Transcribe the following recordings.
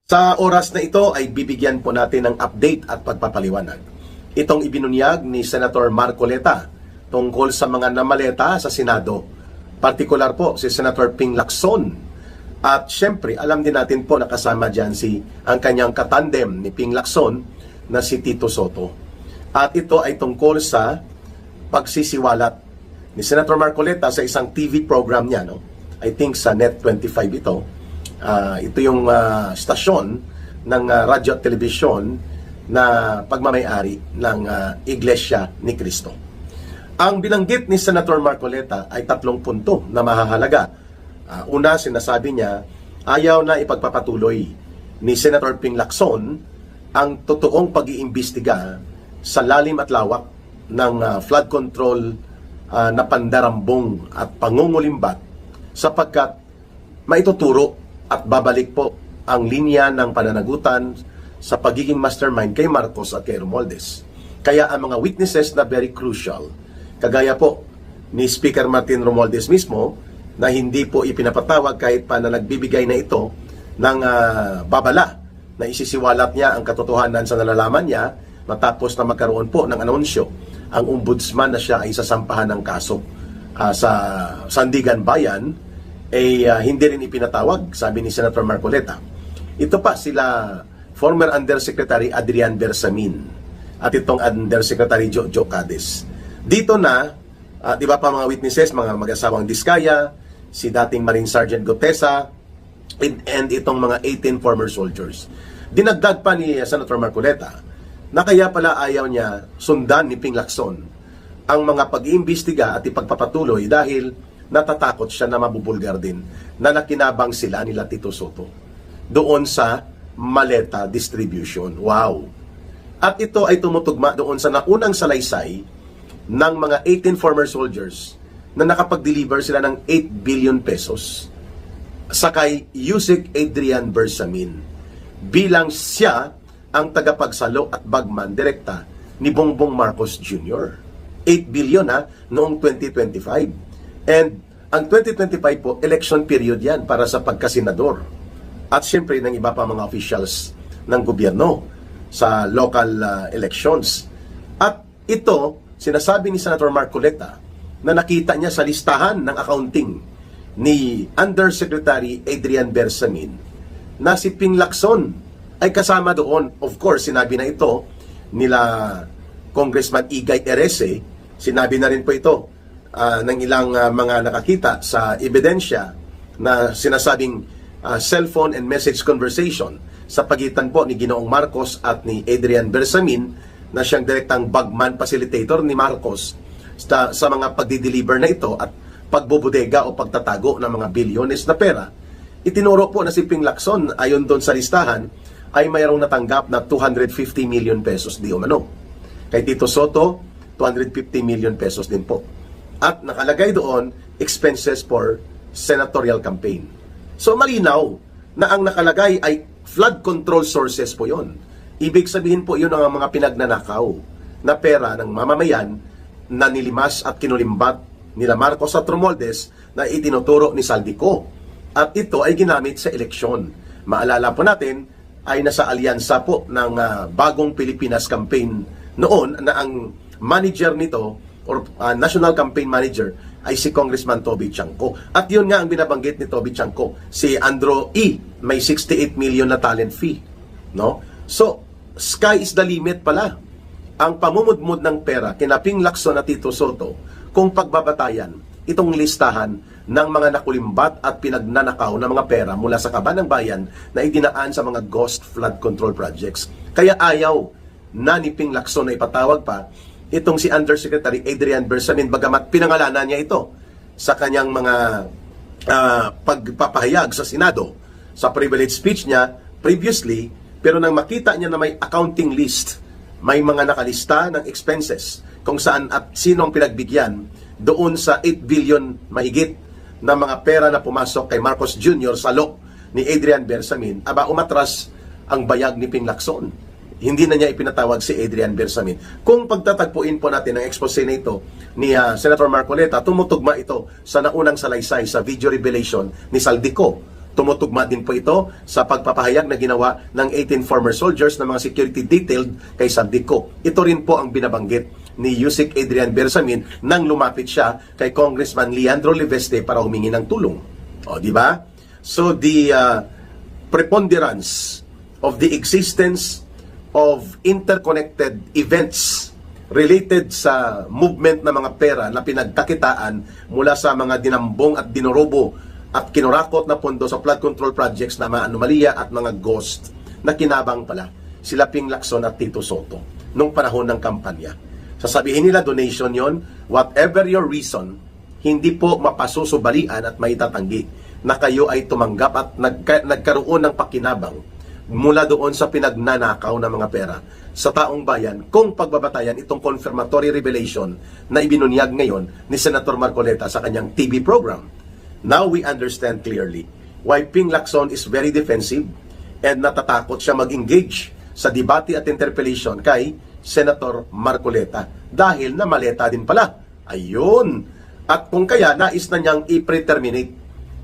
Sa oras na ito ay bibigyan po natin ng update at pagpapaliwanag. Itong ibinunyag ni Senator Marcoleta tungkol sa mga namaleta sa Senado. Partikular po si Senator Ping Lacson. At syempre, alam din natin po nakasama dyan ang kanyang katandem ni Ping Lacson na si Tito Sotto. At ito ay tungkol sa pagsisiwalat ni Senator Marcoleta sa isang TV program niya. I think sa Net25 ito. Ito yung stasyon ng radyo at telebisyon na pagmamayari ng Iglesia ni Cristo. Ang binanggit ni Senator Marcoleta ay 3 punto na mahahalaga. Una, sinasabi niya, ayaw na ipagpapatuloy ni Senator Ping Lacson ang totoong pag-iimbestiga sa lalim at lawak ng flood control na pandarambong at pangungulimbat sapagkat maituturo at babalik po ang linya ng pananagutan sa pagiging mastermind kay Marcos at kay Romualdez. Kaya ang mga witnesses na very crucial, kagaya po ni Speaker Martin Romualdez mismo, na hindi po ipinapatawag kahit pa na nagbibigay na ito ng babala na isisiwalat niya ang katotohanan sa nalalaman niya matapos na magkaroon po ng anunsyo ang ombudsman na siya ay sasampahan ng kaso sa Sandigan Bayan, hindi rin ipinatawag, sabi ni Senator Marcoleta. Ito pa sila former Undersecretary Adrian Bersamin at itong Undersecretary Jojo Cades. Dito na, di ba pa mga witnesses, mga mag-asawang Diskaya, si dating Marine Sergeant Gotesa, and itong mga 18 former soldiers. Dinagdag pa ni Senator Marcoleta na kaya pala ayaw niya sundan ni Ping Lacson ang mga pag-iimbestiga at ipagpapatuloy dahil natatakot siya na mabubulgar din na nakinabang sila nila Tito Sotto doon sa maleta distribution. Wow! At ito ay tumutugma doon sa naunang salaysay ng mga 18 former soldiers na nakapag-deliver sila ng 8 billion pesos sa kay Yusek Adrian Bersamin bilang siya ang tagapagsalo at bagman direkta ni Bongbong Marcos Jr. 8 billion noong 2025. And ang 2025 po, election period yan para sa pagkasenador. At siyempre ng iba pa mga officials ng gobyerno sa local elections. At ito, sinasabi ni Senator Marcoleta na nakita niya sa listahan ng accounting ni Undersecretary Adrian Bersamin na si Ping Lacson ay kasama doon. Of course, sinabi na ito nila Congressman Igay Erese, sinabi na rin po ito ng ilang mga nakakita sa ebidensya na sinasabing cellphone and message conversation sa pagitan po ni Ginoong Marcos at ni Adrian Bersamin na siyang direktang bagman facilitator ni Marcos sa mga pagdi-deliver na ito at pagbubudega o pagtatago ng mga bilyones na pera. Itinuro po na si Ping Lacson ayon doon sa listahan ay mayroong natanggap na 250 million pesos di umano. Kay Tito Sotto, 250 million pesos din po. At nakalagay doon, expenses for senatorial campaign. So malinaw na ang nakalagay ay flood control sources po yon. Ibig sabihin po yun ang mga pinagnanakaw na pera ng mamamayan na nilimas at kinulimbat nila Marcos at Romualdez na itinuturo ni Saldico. At ito ay ginamit sa eleksyon. Maalala po natin ay nasa alyansa po ng Bagong Pilipinas campaign noon na ang manager nito or national campaign manager ay si Congressman Toby Chanco. At yun nga ang binabanggit ni Toby Chanco, si Andrew E. may 68 million na talent fee. No? So, sky is the limit pala. Ang pamumudmud ng pera kina Ping Lacson at Tito Sotto kung pagbabatayan itong listahan ng mga nakulimbat at pinagnanakaw na mga pera mula sa kaban ng bayan na idinaan sa mga ghost flood control projects. Kaya ayaw na ni Ping Lacson na ipatawag pa itong si Undersecretary Adrian Bersamin bagamat pinangalanan niya ito sa kanyang mga pagpapahayag sa Senado sa privilege speech niya previously, pero nang makita niya na may accounting list, may mga nakalista ng expenses kung saan at sino ang pinagbigyan doon sa 8 billion mahigit na mga pera na pumasok kay Marcos Jr. sa lo ni Adrian Bersamin, umatras ang bayag ni Ping Lacson. Hindi na niya ipinatawag si Adrian Bersamin. Kung pagtatagpuin po natin ang expose na ito ni Senator Marcoleta, tumutugma ito sa naunang salaysay sa video revelation ni Saldico Tumutugma din po ito sa pagpapahayag na ginawa ng 18 former soldiers na mga security detailed kay Saldico. Ito rin po ang binabanggit ni Yusek Adrian Bersamin nang lumapit siya kay Congressman Leandro Leveste para humingi ng tulong. O, di ba? So, the preponderance of the existence of interconnected events related sa movement ng mga pera na pinagkakitaan mula sa mga dinambong at dinorobo at kinurakot na pondo sa flood control projects na mga anomalya at mga ghost na kinabang pala sila Ping Lacson at Tito Soto nung panahon ng kampanya. Sasabihin nila donation yon, whatever your reason, hindi po mapasusubalian at maitatanggi na kayo ay tumanggap at nagkaroon ng pakinabang mula doon sa pinagnanakaw ng mga pera sa taong bayan kung pagbabatayan itong confirmatory revelation na ibinunyag ngayon ni Senator Marcoleta sa kanyang TV program. Now we understand clearly why Ping Lacson is very defensive and natatakot siya mag-engage sa debate at interpellation kay Senator Marcoleta dahil namaleta din pala. Ayun! At kung kaya nais na niyang i-preterminate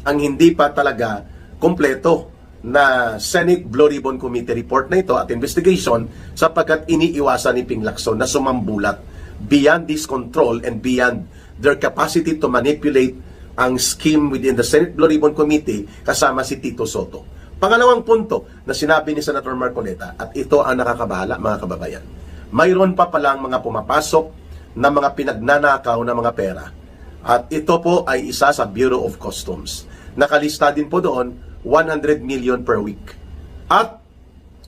ang hindi pa talaga kompleto na Senate Blue Ribbon Committee report na ito at investigation sapagkat iniiwasan ni Ping Lacson na sumambulat beyond this control and beyond their capacity to manipulate ang scheme within the Senate Blue Ribbon Committee kasama si Tito Soto. Pangalawang punto na sinabi ni Senator Marcoleta at ito ang nakakabahala mga kababayan. Mayroon pa palang mga pumapasok na mga pinagnanakaw na mga pera at ito po ay isa sa Bureau of Customs. Nakalista din po doon 100 million per week. At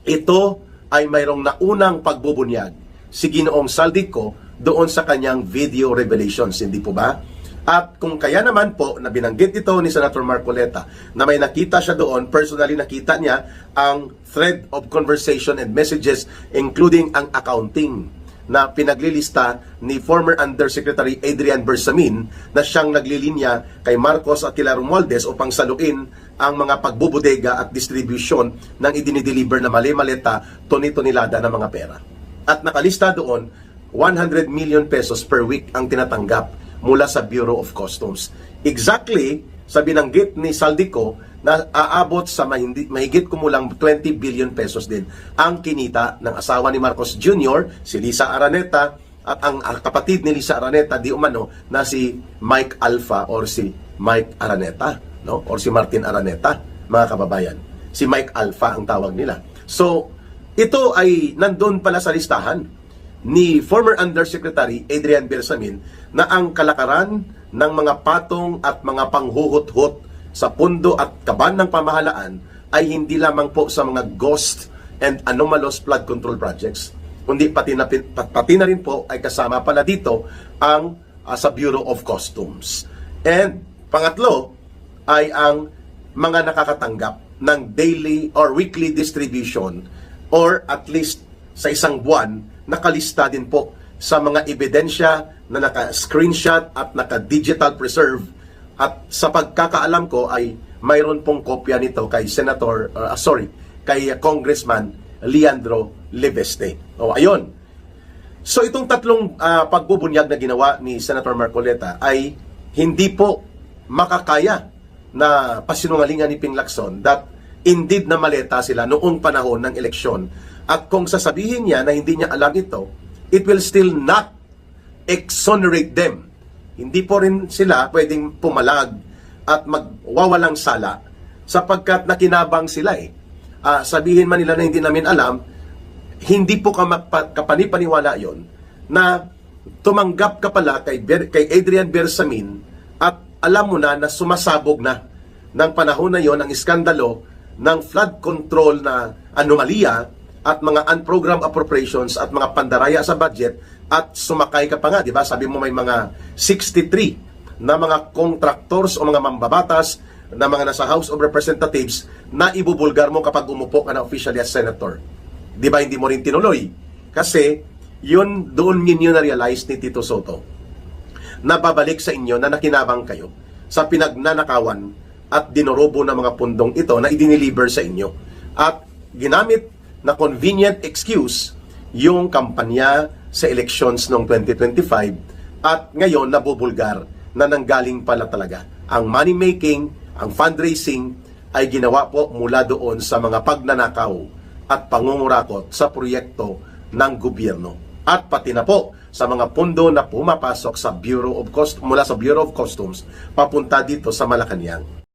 ito ay mayroong naunang pagbubunyag si Ginoong Saldico doon sa kanyang video revelations, hindi po ba? At kung kaya naman po na binanggit ito ni Senator Marcoleta na may nakita siya doon, personally nakita niya ang thread of conversation and messages including ang accounting na pinaglilista ni former Undersecretary Adrian Bersamin na siyang naglilinya kay Marcos at kila Romualdez upang saluin ang mga pagbubudega at distribution ng idinideliver na mali-maleta, toni-tonelada ng mga pera. At nakalista doon, 100 million pesos per week ang tinatanggap mula sa Bureau of Customs. Exactly sa binanggit ni Saldico na aabot sa mahigit kumulang 20 billion pesos din ang kinita ng asawa ni Marcos Jr., si Lisa Araneta, at ang kapatid ni Lisa Araneta di umano na si Mike Alpha or si Mike Araneta, no? Or si Martin Araneta, mga kababayan. Si Mike Alpha ang tawag nila. So, ito ay nandun pala sa listahan ni former Undersecretary Adrian Bersamin na ang kalakaran ng mga patong at mga panghuhut-hut sa pundo at kaban ng pamahalaan ay hindi lamang po sa mga ghost and anomalous flood control projects, kundi pati na rin po ay kasama pala dito ang sa Bureau of Customs. And pangatlo ay ang mga nakakatanggap ng daily or weekly distribution or at least sa isang buwan nakalista din po sa mga ebidensya na naka-screenshot at naka-digital preserve. At sa pagkakaalam ko ay mayroon pong kopya nito kay kay Congressman Leandro Leveste. O ayun. So itong tatlong pagbubunyag na ginawa ni Senator Marcoleta ay hindi po makakaya na pasinungalingan ni Ping Lacson that indeed na maleta sila noong panahon ng eleksyon. At kung sasabihin niya na hindi niya alam ito, it will still not exonerate them. Hindi po rin sila pwedeng pumalag at magwawalang sala sapagkat nakinabang sila eh. Sabihin man nila na hindi namin alam, hindi po kapanipaniwala yon na tumanggap ka pala kay Adrian Bersamin at alam mo na sumasabog na ng panahon na yon ang iskandalo ng flood control na anomalya at mga unprogrammed appropriations at mga pandaraya sa budget at sumakay ka pa nga, di ba? Sabi mo may mga 63 na mga contractors o mga mambabatas na mga nasa House of Representatives na ibubulgar mo kapag umupo ka na officially as senator. Di ba hindi mo rin tinuloy? Kasi yun, doon ninyo na-realize ni Tito Soto na babalik sa inyo na nakinabang kayo sa pinagnanakawan at dinorobo ng mga pundong ito na idiniliver sa inyo. At ginamit na convenient excuse yung kampanya sa elections noong 2025 at ngayon nabubulgar na nanggaling pala talaga ang money making, ang fundraising ay ginawa po mula doon sa mga pagnanakaw at pangungurakot sa proyekto ng gobyerno. At pati na po sa mga pundo na pumapasok sa mula sa Bureau of Customs papunta dito sa Malacanang.